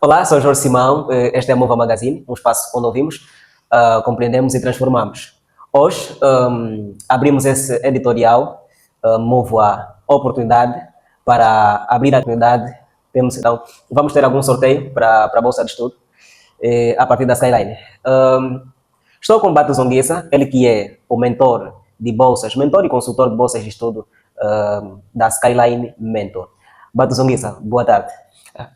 Olá, sou Jorge Simão. Este é o Mova Magazine, um espaço onde ouvimos, compreendemos e transformamos. Hoje abrimos esse editorial, Movo a oportunidade para abrir a oportunidade. Então, vamos ter algum sorteio para a Bolsa de Estudo a partir da Skyline. Estou com o Bato Zonguissa, ele que é o mentor de bolsas, mentor e consultor de bolsas de estudo da Skyline Mentor. Bato Zonguissa, boa tarde.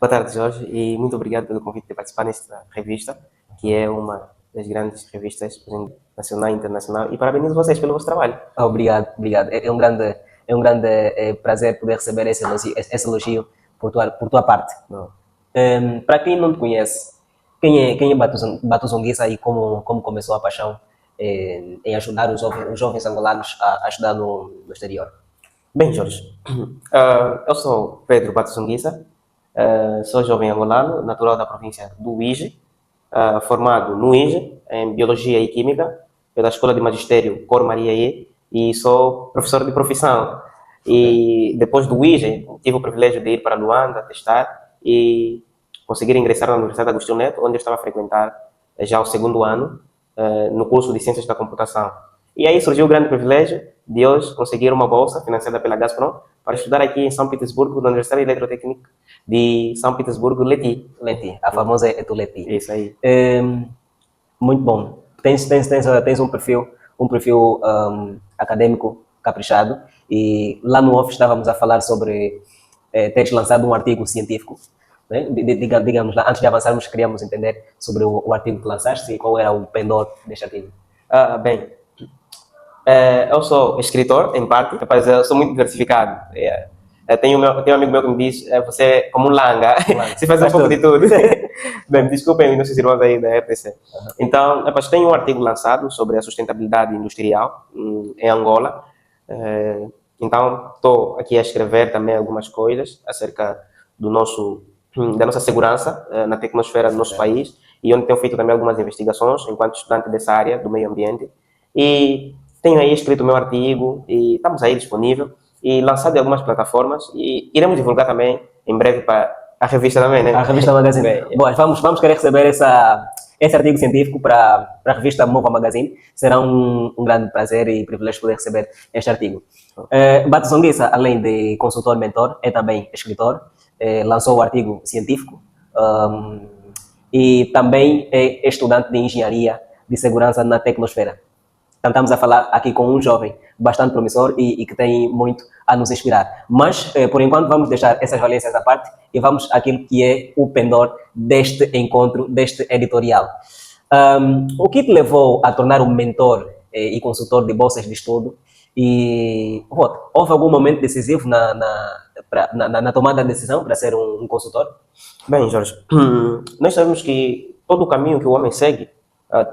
Boa tarde, Jorge, e muito obrigado pelo convite de participar nesta revista, que é uma das grandes revistas nacional e internacional, e parabenizo vocês pelo vosso trabalho. Obrigado. É um grande prazer poder receber esse elogio por tua parte. Para quem não te conhece, quem é Bato Zonguissa e como começou a paixão em ajudar os jovens angolanos a estudar no exterior? Bem, Jorge, eu sou Pedro Bato Zonguissa. Sou jovem angolano, natural da província do Uíge, formado no Uíge, em Biologia e Química, pela Escola de Magistério Cor Maria e sou professor de profissão. E depois do Uíge, tive o privilégio de ir para Luanda, testar, e conseguir ingressar na Universidade Agostinho Neto, onde eu estava a frequentar já o segundo ano, no curso de Ciências da Computação. E aí surgiu o grande privilégio de hoje conseguir uma bolsa financiada pela Gazprom para estudar aqui em São Petersburgo, na Universidade Eletrotécnica de São Petersburgo, Leti, a famosa ETULETI. Isso aí. Muito bom. Tens um perfil acadêmico caprichado, e lá no off estávamos a falar sobre teres lançado um artigo científico, né? Digamos lá, antes de avançarmos, queríamos entender sobre o artigo que lançaste e qual era o pendor deste artigo. Bem, eu sou escritor, em parte, rapaz, eu sou muito diversificado. Tenho um amigo meu que me diz, você é como um langa, você faz um pouco de tudo. Bem, desculpem nossos irmãos aí da RTC. Então, rapaz, tenho um artigo lançado sobre a sustentabilidade industrial em Angola. Então, estou aqui a escrever também algumas coisas acerca da nossa segurança na tecnosfera do nosso país, e onde tenho feito também algumas investigações enquanto estudante dessa área do meio ambiente. E tenho aí escrito o meu artigo e estamos aí disponível e lançado em algumas plataformas, e iremos divulgar também em breve para a revista também, né? A revista Magazine. Bom, vamos querer receber esse artigo científico para a revista Mova Magazine. Será um grande prazer e privilégio poder receber este artigo. Bato Zonguissa, além de consultor mentor, é também escritor, lançou o artigo científico e também é estudante de engenharia de segurança na tecnosfera. Então, estamos a falar aqui com um jovem bastante promissor e que tem muito a nos inspirar. Mas, por enquanto, vamos deixar essas valências à parte e vamos àquilo que é o pendor deste encontro, deste editorial. O que te levou a tornar um mentor e consultor de bolsas de estudo? E houve algum momento decisivo na tomada de decisão para ser um consultor? Bem, Jorge, nós sabemos que todo o caminho que o homem segue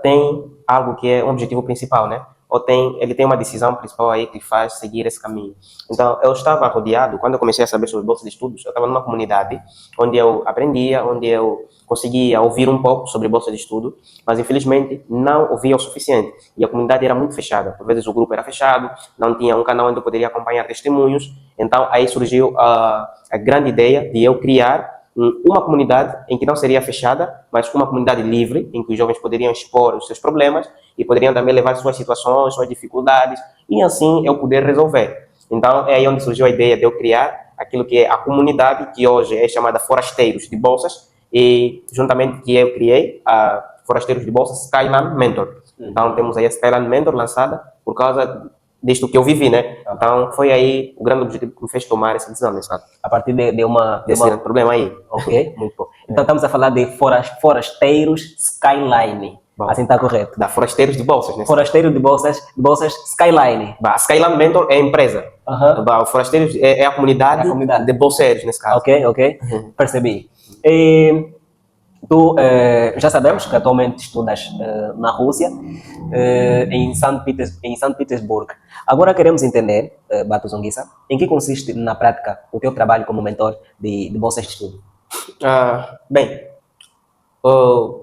tem algo que é um objetivo principal, né? Ele tem uma decisão principal aí que faz seguir esse caminho. Então, eu estava rodeado, quando eu comecei a saber sobre bolsa de estudos, eu estava numa comunidade onde eu aprendia, onde eu conseguia ouvir um pouco sobre bolsa de estudo, mas infelizmente não ouvia o suficiente. E a comunidade era muito fechada. Por vezes o grupo era fechado, não tinha um canal onde eu poderia acompanhar testemunhos. Então, aí surgiu a grande ideia de eu criar uma comunidade em que não seria fechada, mas uma comunidade livre, em que os jovens poderiam expor os seus problemas e poderiam também levar suas situações, suas dificuldades, e assim eu poder resolver. Então, é aí onde surgiu a ideia de eu criar aquilo que é a comunidade, que hoje é chamada Forasteiros de Bolsas, e juntamente que eu criei a Forasteiros de Bolsas Skyline Mentor. Então, temos aí a Skyline Mentor lançada por causa disto que eu vivi, né? Então, foi aí o grande objetivo que me fez tomar essa decisão, sabe? A partir desse problema aí. Ok, muito bom. Então, estamos a falar de Forasteiros Skyline. Bom, assim está correto. Da Forasteiros de Bolsas, né? Forasteiro de bolsas Skyline. A Skyline Mentor é a empresa. O Forasteiros é a comunidade de bolseiros, nesse caso. Ok. Percebi. Tu já sabemos que atualmente estudas na Rússia, em São Petersburgo. Agora queremos entender, Bato Zonguissa, em que consiste na prática o teu trabalho como mentor de bolsas de estudo? Bem,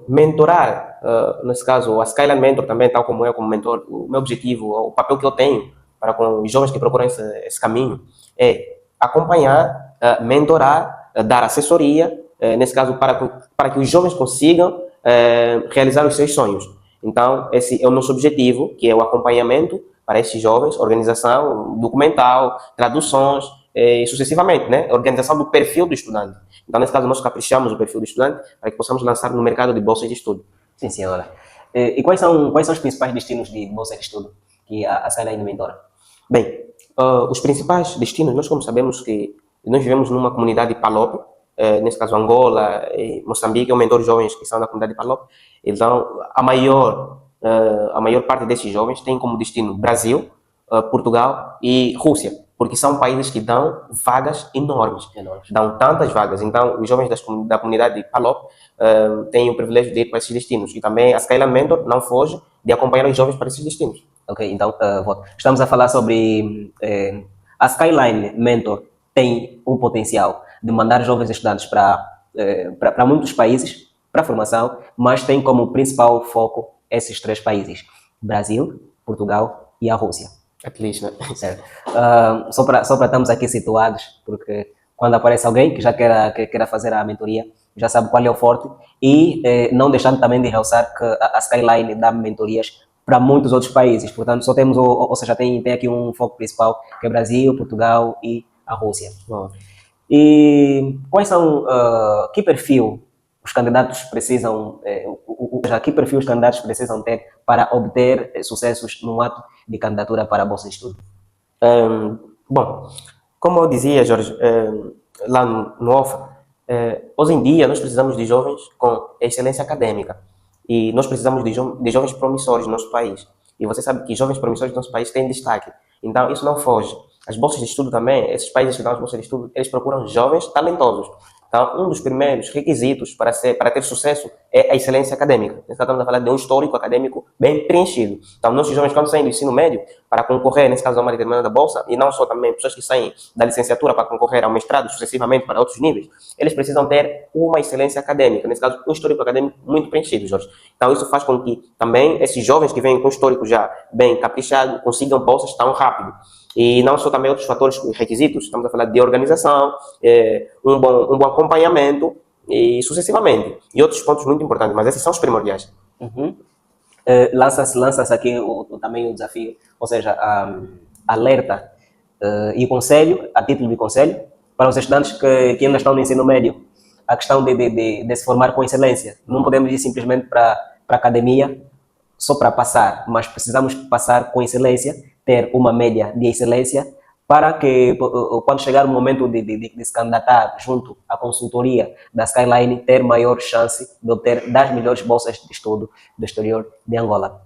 mentorar, nesse caso, a Skyline Mentor também, tal como eu como mentor, o meu objetivo, o papel que eu tenho para com os jovens que procuram esse caminho é acompanhar, mentorar, dar assessoria, nesse caso, para que os jovens consigam realizar os seus sonhos. Então, esse é o nosso objetivo, que é o acompanhamento para esses jovens, organização documental, traduções, e sucessivamente, né? Organização do perfil do estudante. Então, nesse caso, nós caprichamos o perfil do estudante para que possamos lançar no mercado de bolsas de estudo. Sim, senhora. E quais são os principais destinos de bolsa de estudo que a Skyline mentora? Bem, os principais destinos, nós como sabemos que nós vivemos numa comunidade PALOP, nesse caso Angola, Moçambique, eu mentoro jovens que são da comunidade PALOP, então a maior parte desses jovens tem como destino Brasil, Portugal e Rússia, porque são países que dão vagas enormes, dão tantas vagas, então os jovens da comunidade PALOP têm o privilégio de ir para esses destinos, e também a Skyline Mentor não foge de acompanhar os jovens para esses destinos. Ok, então, estamos a falar sobre a Skyline Mentor tem um potencial de mandar jovens estudantes para muitos países, para a formação, mas tem como principal foco esses 3 países, Brasil, Portugal e a Rússia. At least, né? Certo. Só para estarmos aqui situados, porque quando aparece alguém que já queira fazer a mentoria, já sabe qual é o forte, e não deixando também de realçar que a Skyline dá mentorias para muitos outros países, portanto só temos, ou seja, tem aqui um foco principal, que é Brasil, Portugal e a Rússia. Bom. E quais são, que perfil os candidatos precisam, que perfil os candidatos precisam ter para obter sucessos no ato de candidatura para a bolsa de estudo? Bom, como eu dizia, Jorge, lá no OFA, hoje em dia nós precisamos de jovens com excelência acadêmica e nós precisamos de jovens promissores no nosso país. E você sabe que jovens promissores no nosso país têm destaque. Então, isso não foge. As bolsas de estudo também, esses países que dão as bolsas de estudo, eles procuram jovens talentosos. Então, um dos primeiros requisitos para ter sucesso é a excelência acadêmica. Nós estamos a falar de um histórico acadêmico bem preenchido. Então, nossos jovens, quando saem do ensino médio, para concorrer, nesse caso, a uma determinada bolsa, e não só também pessoas que saem da licenciatura para concorrer ao mestrado, sucessivamente para outros níveis, eles precisam ter uma excelência acadêmica. Nesse caso, um histórico acadêmico muito preenchido, Jorge. Então, isso faz com que também esses jovens que vêm com histórico já bem caprichado consigam bolsas tão rápido. E não só também outros fatores, requisitos, estamos a falar de organização, um bom acompanhamento e sucessivamente. E outros pontos muito importantes, mas esses são os primordiais. Uhum. Lança-se aqui também o desafio, ou seja, alerta e conselho, a título de conselho, para os estudantes que ainda estão no ensino médio, a questão de se formar com excelência. Não podemos ir simplesmente para a academia só para passar, mas precisamos passar com excelência, ter uma média de excelência, para que, quando chegar o momento de se candidatar junto à consultoria da Skyline, ter maior chance de obter das melhores bolsas de estudo do exterior de Angola.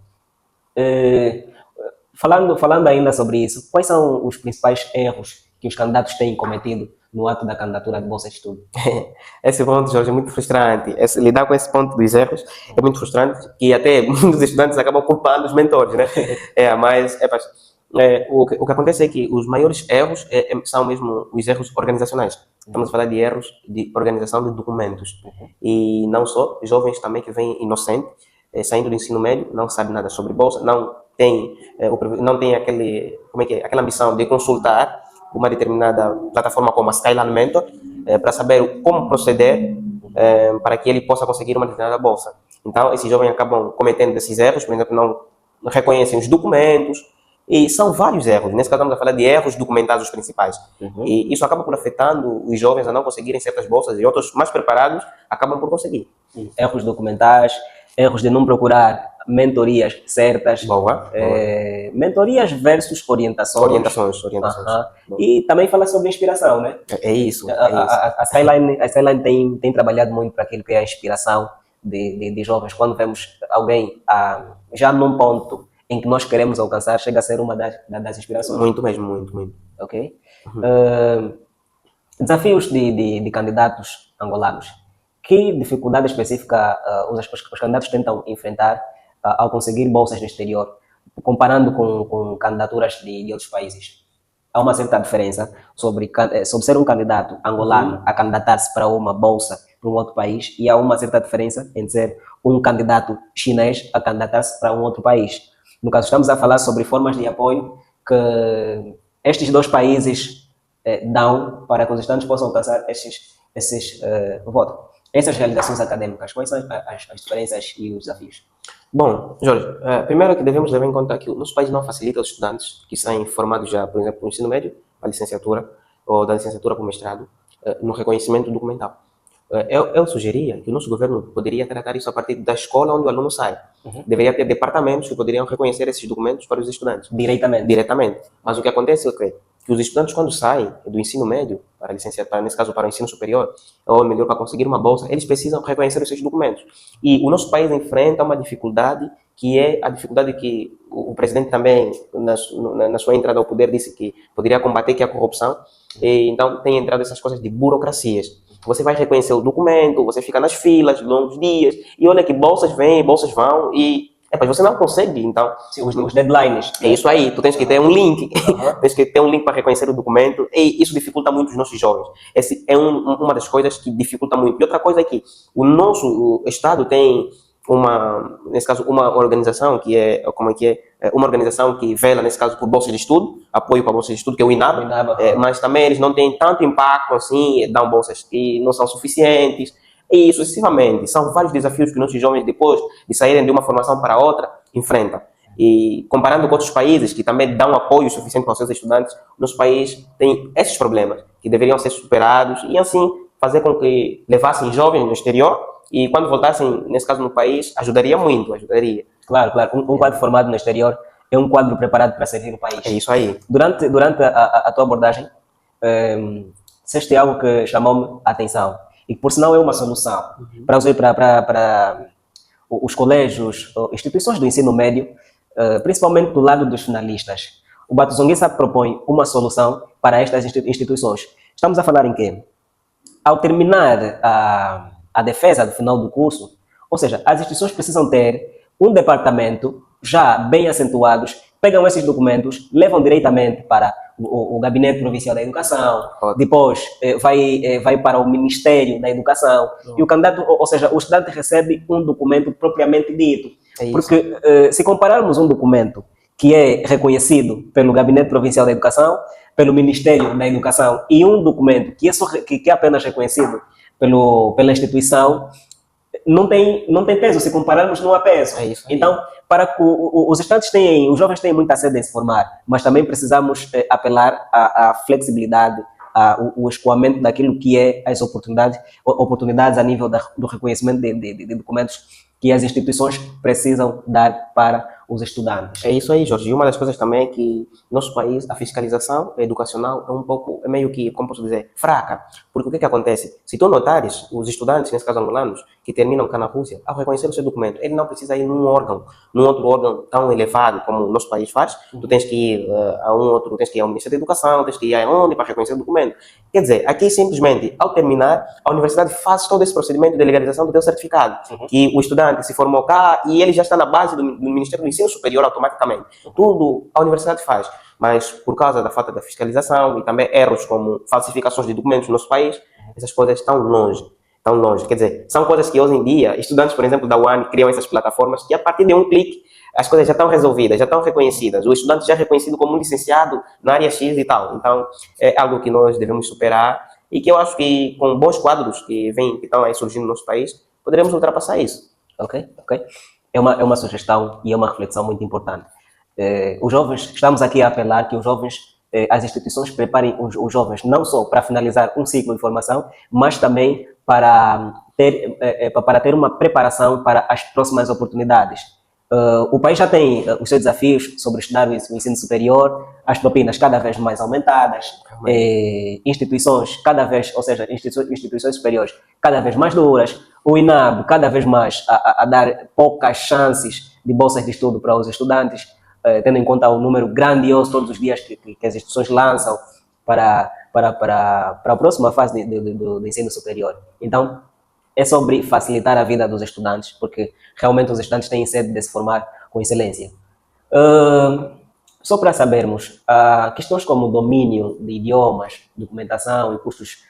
Falando ainda sobre isso, quais são os principais erros que os candidatos têm cometido no ato da candidatura de bolsa de estudo? Esse ponto, Jorge, é muito frustrante. Lidar com esse ponto dos erros é muito frustrante, e até muitos estudantes acabam culpando os mentores, né? O que acontece é que os maiores erros são mesmo os erros organizacionais. Estamos a falar de erros de organização de documentos. E não só, jovens também que vêm inocentes, saindo do ensino médio, não sabem nada sobre bolsa, não tem aquela ambição de consultar uma determinada plataforma como a Skyline Mentor, para saber como proceder para que ele possa conseguir uma determinada bolsa. Então, esses jovens acabam cometendo esses erros, por exemplo, não reconhecem os documentos, e são vários erros. Nesse caso, estamos a falar de erros documentados os principais. E isso acaba por afetando os jovens a não conseguirem certas bolsas, e outros mais preparados acabam por conseguir. Erros documentais, erros de não procurar mentorias certas. Boa. Mentorias versus orientações. Orientações. E também fala sobre inspiração, né? É isso. A Skyline tem trabalhado muito para aquilo que é a inspiração de jovens. Quando vemos alguém já num ponto em que nós queremos alcançar, chega a ser uma das inspirações. Muito mesmo, muito. Ok? Desafios de candidatos angolanos. Que dificuldade específica os candidatos tentam enfrentar ao conseguir bolsas no exterior, comparando com candidaturas de outros países? Há uma certa diferença sobre ser um candidato angolano a candidatar-se para uma bolsa para um outro país, e há uma certa diferença entre ser um candidato chinês a candidatar-se para um outro país. No caso, estamos a falar sobre formas de apoio que estes dois países dão para que os estudantes possam alcançar esses votos. essas realizações acadêmicas, quais são as diferenças e os desafios? Bom, Jorge, primeiro que devemos levar em conta que o nosso país não facilita os estudantes que saem formados já, por exemplo, do ensino médio, para a licenciatura, ou da licenciatura para o mestrado, no reconhecimento documental. Eu sugeria que o nosso governo poderia tratar isso a partir da escola onde o aluno sai. Deveria ter departamentos que poderiam reconhecer esses documentos para os estudantes. Diretamente. Mas o que acontece é que os estudantes, quando saem do ensino médio, para a licenciatura, nesse caso para o ensino superior, ou melhor, para conseguir uma bolsa, eles precisam reconhecer os seus documentos. E o nosso país enfrenta uma dificuldade que é a dificuldade que o presidente também, na sua entrada ao poder, disse que poderia combater, que é a corrupção. E, então, tem entrado essas coisas de burocracias. Você vai reconhecer o documento, você fica nas filas, longos dias, e olha que bolsas vêm, bolsas vão, e você não consegue, então... Sim, os deadlines. É isso aí, tu tens que ter um link, tens que ter um link para reconhecer o documento, e isso dificulta muito os nossos jovens. Essa é uma das coisas que dificulta muito. E outra coisa é que o Estado tem nesse caso, uma organização que uma organização que vela, nesse caso, por bolsa de estudo, apoio para a bolsa de estudo, que é o INAB, mas também eles não têm tanto impacto assim, dão bolsas que não são suficientes, e sucessivamente. São vários desafios que nossos jovens, depois de saírem de uma formação para outra, enfrentam. E comparando com outros países que também dão apoio suficiente para os seus estudantes, nosso país tem esses problemas que deveriam ser superados e assim fazer com que levassem jovens no exterior e quando voltassem, nesse caso no país, ajudaria muito, ajudaria. Claro. Um quadro formado no exterior é um quadro preparado para servir o país. É isso aí. Durante a tua abordagem, disseste algo que chamou-me a atenção e que, por sinal, é uma solução para os colégios, instituições do ensino médio, principalmente do lado dos finalistas. O Batuzonguissa propõe uma solução para estas instituições. Estamos a falar em quê? Ao terminar a defesa do final do curso, ou seja, as instituições precisam ter um departamento já bem acentuados, pegam esses documentos, levam diretamente para o Gabinete Provincial da Educação, depois vai para o Ministério da Educação, e o candidato, ou seja, o estudante recebe um documento propriamente dito. Porque se compararmos um documento que é reconhecido pelo Gabinete Provincial da Educação, pelo Ministério da Educação, e um documento que é apenas reconhecido pela instituição, não tem peso, se compararmos não há peso. Então, para que os estudantes os jovens têm muita sede em se formar, mas também precisamos apelar à flexibilidade, ao escoamento daquilo que é as oportunidades a nível do reconhecimento de documentos que as instituições precisam dar para os estudantes. É isso aí, Jorge. E uma das coisas também é que no nosso país a fiscalização educacional é meio que, como posso dizer, fraca. Porque o que acontece? Se tu notares, os estudantes, nesse caso angolanos, que terminam cá na Rússia, ao reconhecer o seu documento, ele não precisa ir num outro órgão tão elevado como o nosso país faz. Tu tens que ir tens que ir ao Ministério da Educação, tens que ir aonde para reconhecer o documento. Quer dizer, aqui simplesmente, ao terminar, a universidade faz todo esse procedimento de legalização do teu certificado, que o estudante se formou cá e ele já está na base do Ministério do Ensino Superior automaticamente. Tudo a universidade faz, mas por causa da falta da fiscalização e também erros como falsificações de documentos no nosso país, essas coisas estão longe. Quer dizer, são coisas que hoje em dia, estudantes, por exemplo, da UAN criam essas plataformas que a partir de um clique as coisas já estão resolvidas, já estão reconhecidas. O estudante já é reconhecido como um licenciado na área X e tal. Então, é algo que nós devemos superar e que eu acho que com bons quadros que estão aí surgindo no nosso país, poderemos ultrapassar isso. Ok. É uma sugestão e é uma reflexão muito importante. Os jovens, estamos aqui a apelar que os jovens, as instituições preparem os jovens não só para finalizar um ciclo de formação, mas também para ter uma preparação para as próximas oportunidades. O país já tem os seus desafios sobre estudar o ensino superior, as propinas cada vez mais aumentadas, instituições instituições superiores cada vez mais duras, o INAB cada vez mais a dar poucas chances de bolsas de estudo para os estudantes, tendo em conta o número grandioso todos os dias que as instituições lançam para a próxima fase do ensino superior. Então, é sobre facilitar a vida dos estudantes, porque realmente os estudantes têm sede de se formar com excelência. Só para sabermos, questões como domínio de idiomas, documentação e custos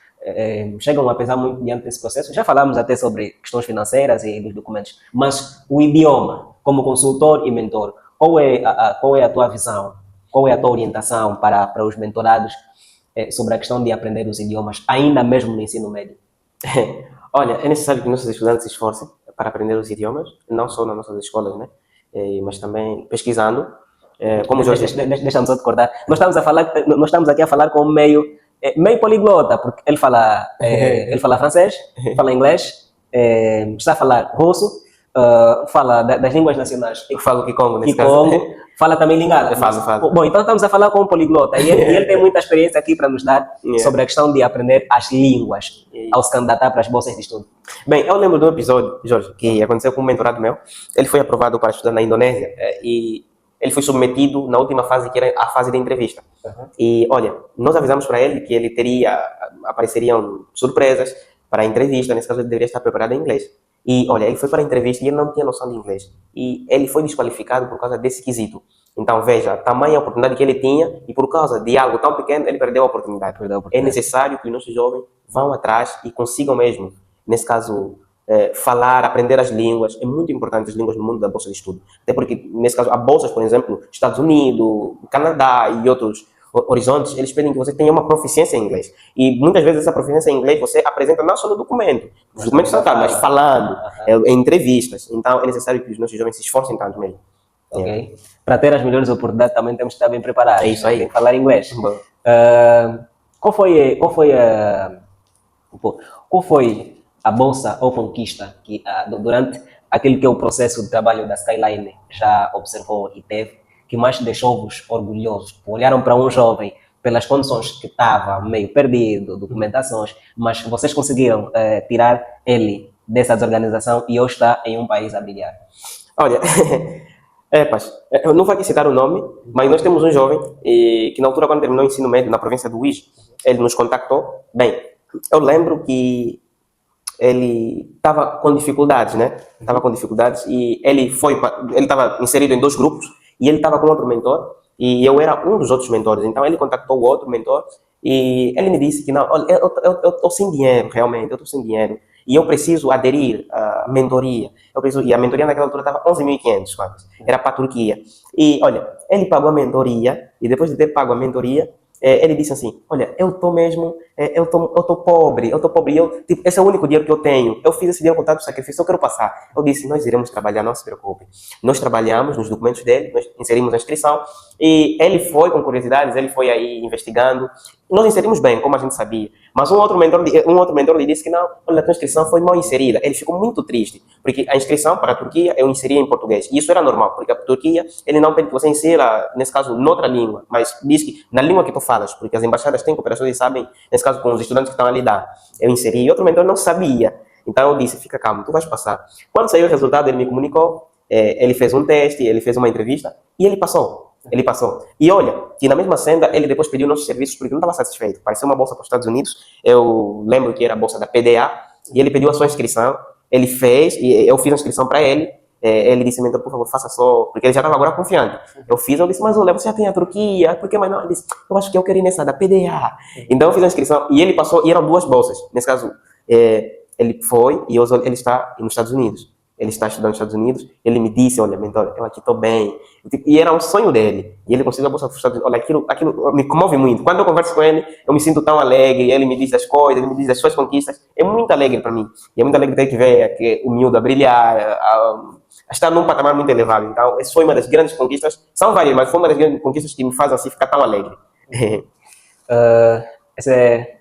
chegam a pesar muito diante desse processo. Já falamos até sobre questões financeiras e dos documentos, mas o idioma, como consultor e mentor, qual é a tua visão, qual é a tua orientação para os mentorados sobre a questão de aprender os idiomas, ainda mesmo no ensino médio? Olha, é necessário que nossos estudantes se esforcem para aprender os idiomas, não só nas nossas escolas, né? Mas também pesquisando. Como o Jorge... Deixa-me só te cortar. Nós estamos aqui a falar com meio poliglota, porque ele fala francês, fala inglês, está a falar russo, fala das línguas nacionais. Eu falo Kikongo, nesse Kikongo, caso. fala também Lingala. Falo. Bom, então estamos a falar com um poliglota e ele tem muita experiência aqui para nos dar sobre a questão de aprender as línguas ao se candidatar para as bolsas de estudo. Bem, eu lembro de um episódio, Jorge, que aconteceu com um mentorado meu. Ele foi aprovado para estudar na Indonésia e ele foi submetido na última fase, que era a fase de entrevista. E, olha, nós avisamos para ele que ele apareceriam surpresas para a entrevista, nesse caso ele deveria estar preparado em inglês. E, olha, ele foi para a entrevista e ele não tinha noção de inglês. E ele foi desqualificado por causa desse quesito. Então, veja, tamanha oportunidade que ele tinha e por causa de algo tão pequeno, ele perdeu a oportunidade. É necessário que os nossos jovens vão atrás e consigam mesmo, nesse caso, falar, aprender as línguas. É muito importante as línguas no mundo da bolsa de estudo. Até porque, nesse caso, há bolsas, por exemplo, Estados Unidos, Canadá e outros horizontes, eles pedem que você tenha uma proficiência em inglês. E muitas vezes essa proficiência em inglês você apresenta não só no documento. Os documentos são mas falando, em entrevistas. Então, é necessário que os nossos jovens se esforcem tanto mesmo. Ok. Para ter as melhores oportunidades também temos que estar bem preparados. É isso aí. Tem que falar inglês. Qual foi a bolsa ou conquista que durante aquele que é o processo de trabalho da Skyline já observou e teve, que mais deixou-vos orgulhosos? Olharam para um jovem pelas condições que estava meio perdido, documentações, mas vocês conseguiram tirar ele dessa desorganização e hoje está em um país a brilhar. Olha, eu não vou aqui citar o nome, mas nós temos um jovem que na altura, quando terminou o ensino médio na província do Uís, ele nos contactou. Bem, eu lembro que ele estava com dificuldades, né? Estava com dificuldades e ele estava inserido em 2 grupos e ele estava com outro mentor e eu era um dos outros mentores. Então ele contactou o outro mentor e ele me disse que não, olha, eu estou sem dinheiro, realmente, eu estou sem dinheiro e eu preciso aderir à mentoria. E a mentoria naquela altura estava 11.500, era para a Turquia. E olha, ele pagou a mentoria e depois de ter pago a mentoria, ele disse assim, olha, eu tô pobre, tipo, esse é o único dinheiro que eu tenho, eu fiz esse dinheiro com tanto sacrifício, eu quero passar. Eu disse, nós iremos trabalhar, não se preocupe. Nós trabalhamos nos documentos dele, nós inserimos a inscrição, e ele foi com curiosidades, ele foi aí investigando, nós inserimos bem, como a gente sabia, mas um outro mentor lhe disse que não, olha, a tua inscrição foi mal inserida. Ele ficou muito triste, porque a inscrição para a Turquia eu inseria em português, e isso era normal, porque a Turquia, ele não pede que você insira, nesse caso, noutra língua, mas diz que na língua que tu falas, porque as embaixadas têm cooperações e sabem, nesse caso, com os estudantes que estão ali lá. Eu inseri, e outro mentor não sabia. Então eu disse, fica calmo, tu vais passar. Quando saiu o resultado, ele me comunicou, ele fez um teste, ele fez uma entrevista, e ele passou. Ele passou. E olha, que na mesma senda, ele depois pediu nossos serviços, porque não estava satisfeito. Parecia uma bolsa para os Estados Unidos, eu lembro que era a bolsa da PDA, e ele pediu a sua inscrição, ele fez, e eu fiz a inscrição para ele, ele disse, mentor, por favor, faça só, porque ele já estava agora confiante. Eu disse, mas olha, você já tem a Turquia, por que mais não? Ele disse, eu acho que eu quero ir nessa da PDA. Então eu fiz a inscrição, e ele passou, e eram 2 bolsas. Nesse caso, ele foi, e hoje ele está nos Estados Unidos. Ele está estudando nos Estados Unidos, ele me disse, olha, mentor, eu aqui estou bem. E era um sonho dele. E ele conseguiu a bolsa dos Estados Unidos. Olha, aquilo me comove muito. Quando eu converso com ele, eu me sinto tão alegre. Ele me diz das coisas, ele me diz das suas conquistas. É muito alegre para mim. E é muito alegre ter que ver o miúdo a brilhar, a estar num patamar muito elevado. Então, essa foi uma das grandes conquistas. São várias, mas foi uma das grandes conquistas que me faz assim ficar tão alegre. Esse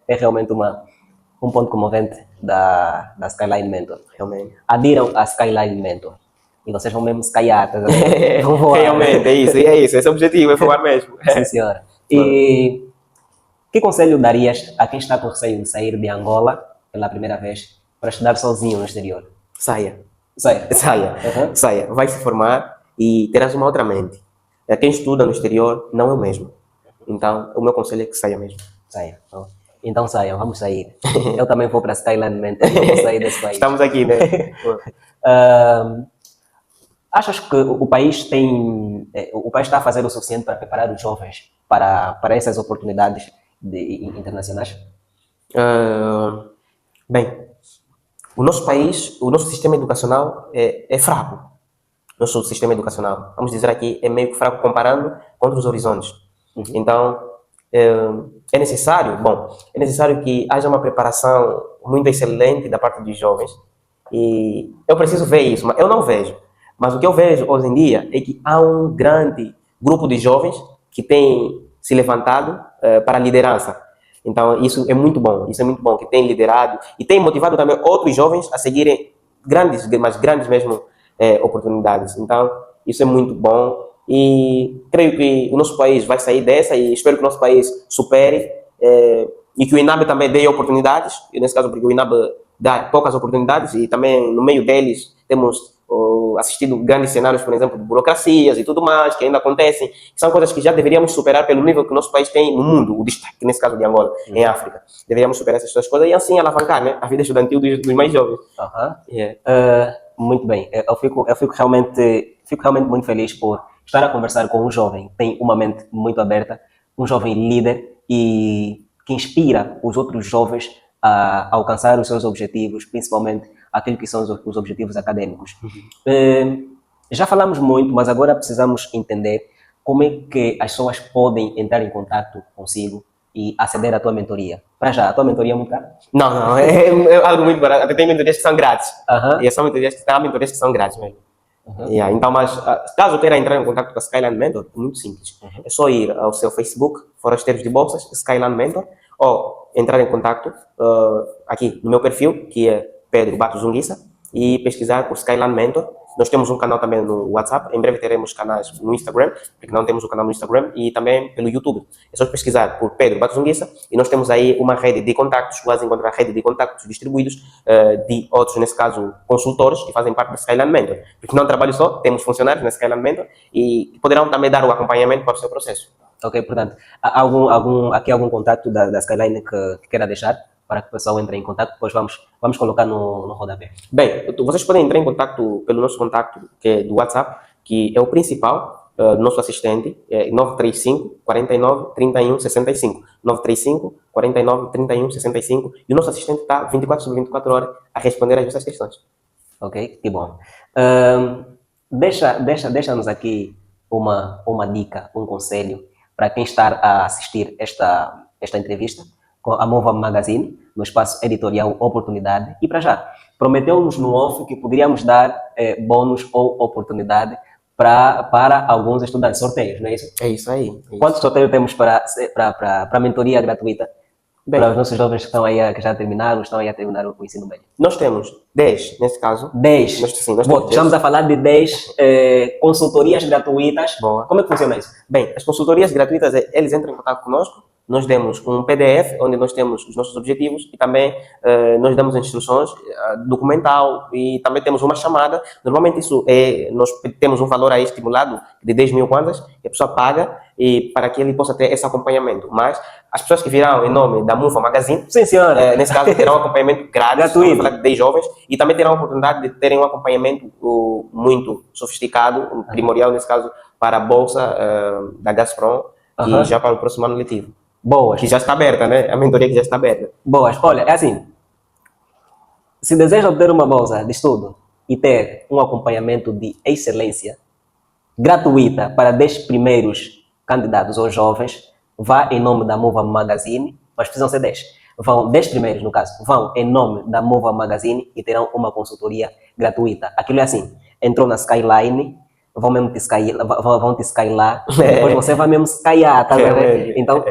é realmente um ponto comovente da Skyline Mentor. Realmente. Adiram a Skyline Mentor. E vocês vão mesmo skyatas. Vão voar. Realmente, é isso. Esse é o objetivo, é voar mesmo. Sim, senhora. E que conselho darias a quem está com receio de sair de Angola pela primeira vez para estudar sozinho no exterior? Saia. Uhum. Saia. Vai se formar e terás uma outra mente. Quem estuda no exterior não é o mesmo. Então, o meu conselho é que saia mesmo. Saia. Então saiam, vamos sair. Eu também vou para a Skyline Mentor, eu vou sair desse país. Estamos aqui, né? Achas que o país está a fazer o suficiente para preparar os jovens para essas oportunidades internacionais? Bem, o nosso país, o nosso sistema educacional é fraco. Nosso sistema educacional, vamos dizer aqui, é meio que fraco comparando com outros horizontes. Então, é necessário? Bom, é necessário que haja uma preparação muito excelente da parte dos jovens e eu preciso ver isso, mas eu não vejo. Mas o que eu vejo hoje em dia é que há um grande grupo de jovens que tem se levantado para a liderança. Então, isso é muito bom. Isso é muito bom, que tem liderado e tem motivado também outros jovens a seguirem grandes, mas grandes mesmo, oportunidades. Então, isso é muito bom e creio que o nosso país vai sair dessa e espero que o nosso país supere e que o INAB também dê oportunidades, e nesse caso porque o INAB dá poucas oportunidades e também no meio deles temos assistido grandes cenários, por exemplo, de burocracias e tudo mais, que ainda acontecem, que são coisas que já deveríamos superar pelo nível que o nosso país tem no mundo, o destaque, nesse caso de Angola, em África. Deveríamos superar essas duas coisas e assim alavancar, né, a vida estudantil dos mais jovens. Muito bem. Eu fico realmente muito feliz por estar a conversar com um jovem que tem uma mente muito aberta, um jovem líder e que inspira os outros jovens a alcançar os seus objetivos, principalmente aquilo que são os objetivos acadêmicos. Já falamos muito, mas agora precisamos entender como é que as pessoas podem entrar em contato consigo e aceder à tua mentoria. Para já, a tua mentoria é muito cara? Não, é algo muito barato. Até tem mentorias que são grátis. Aham. E são mentorias que são grátis mesmo. Então, mas caso queira entrar em contato com a Skyline Mentor, é muito simples. É só ir ao seu Facebook, Forasteiros de Bolsas, Skyline Mentor, ou entrar em contato aqui no meu perfil, que é Pedro Bato Zunguissa, e pesquisar por Skyline Mentor. Nós temos um canal também no WhatsApp, em breve teremos canais no Instagram, porque não temos um canal no Instagram, e também pelo YouTube. É só pesquisar por Pedro Bato Zunguissa, e nós temos aí uma rede de contactos, vais encontrar a rede de contactos distribuídos de outros, nesse caso, consultores que fazem parte da Skyline Mentor. Porque não trabalho só, temos funcionários na Skyline Mentor e poderão também dar o acompanhamento para o seu processo. Ok, portanto, há algum contato da Skyline que queira deixar para que o pessoal entre em contato? Depois vamos colocar no rodapé. Bem, vocês podem entrar em contato pelo nosso contato, que é do WhatsApp, que é o principal do nosso assistente, é 935 49 31 65. 935 49 31 65. E o nosso assistente está 24/24 horas a responder às vossas questões. Ok, que bom. Deixa-nos aqui uma dica, um conselho para quem está a assistir esta entrevista com a Mova Magazine, no espaço editorial Oportunidade. E para já, prometeu-nos no off que poderíamos dar bônus ou oportunidade para alguns estudantes, sorteios, não é isso? É isso aí. É isso. Quantos sorteios temos para a mentoria gratuita? Bem, para os nossos jovens que estão aí, que já terminaram, estão aí a terminar o ensino médio. Nós temos 10, nesse caso. 10. Nós temos Estamos a falar de 10 consultorias gratuitas. Boa. Como é que funciona isso? Bem, as consultorias gratuitas, eles entram em contato conosco, nós demos um PDF onde nós temos os nossos objetivos e também nós damos instruções documental e também temos uma chamada. Normalmente nós temos um valor aí estimulado de 10 mil kwanzas que a pessoa paga e para que ele possa ter esse acompanhamento. Mas as pessoas que virão em nome da Mova Magazine, Sim, senhora. nesse caso terão um acompanhamento gratuito, falar de 10 jovens, e também terão a oportunidade de terem um acompanhamento muito sofisticado, primordial nesse caso, para a bolsa da Gazprom, que já para o próximo ano letivo. Boas. Que já está aberta, né? A mentoria que já está aberta. Boas. Olha, é assim, se deseja obter uma bolsa de estudo e ter um acompanhamento de excelência gratuita para 10 primeiros candidatos ou jovens, vá em nome da Mova Magazine, mas precisam ser 10. Vão 10 primeiros, no caso, vão em nome da Mova Magazine e terão uma consultoria gratuita. Aquilo é assim, entrou na Skyline, vão te skylar, depois você vai mesmo skyar, tá vendo? Então,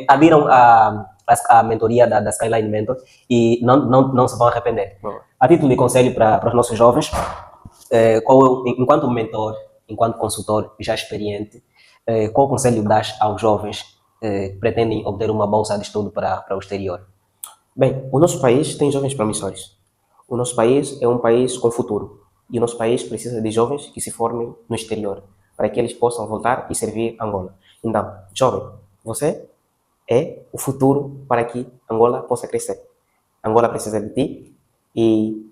adiram a mentoria da Skyline Mentor e não se vão arrepender. A título de conselho para os nossos jovens, enquanto mentor, enquanto consultor já experiente, qual conselho dás aos jovens que pretendem obter uma bolsa de estudo para o exterior? Bem, o nosso país tem jovens promissores. O nosso país é um país com futuro. E o nosso país precisa de jovens que se formem no exterior, para que eles possam voltar e servir Angola. Então, jovem, você é o futuro para que Angola possa crescer. Angola precisa de ti e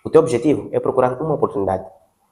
o teu objetivo é procurar uma oportunidade.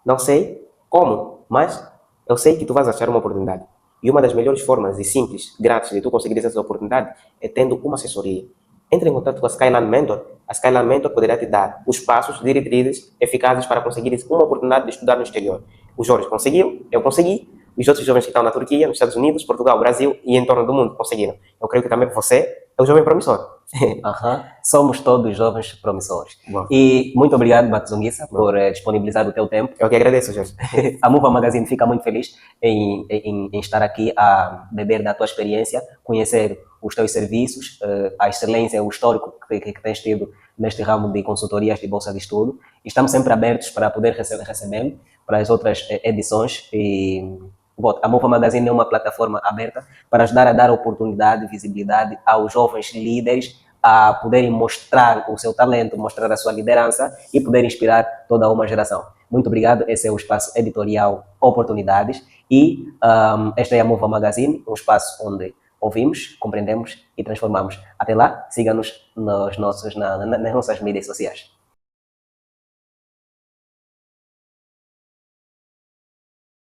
Não sei como, mas eu sei que tu vais achar uma oportunidade. E uma das melhores formas e simples, grátis, de tu conseguir essa oportunidade é tendo uma assessoria. Entre em contato com a Skyline Mentor. A Skyline Mentor poderá te dar os passos, diretrizes eficazes para conseguir uma oportunidade de estudar no exterior. O Jorge conseguiu, eu consegui. os outros jovens que estão na Turquia, nos Estados Unidos, Portugal, Brasil e em torno do mundo conseguiram. Eu creio que também você é um jovem promissor. Aham. Somos todos jovens promissores. Bom, E muito obrigado, Batuzonguissa, por disponibilizar o teu tempo. eu que agradeço, Jorge. A Mova Magazine fica muito feliz em estar aqui a beber da tua experiência, conhecer os teus serviços, a excelência, o histórico que tens tido neste ramo de consultorias de bolsa de estudo. Estamos sempre abertos para poder recebê-lo para as outras edições. E, bom, a Mova Magazine é uma plataforma aberta para ajudar a dar oportunidade e visibilidade aos jovens líderes a poderem mostrar o seu talento, mostrar a sua liderança e poder inspirar toda uma geração. Muito obrigado. Esse é o espaço editorial Oportunidades e esta é a Mova Magazine, um espaço onde ouvimos, compreendemos e transformamos. Até lá, siga-nos nas nossas mídias sociais.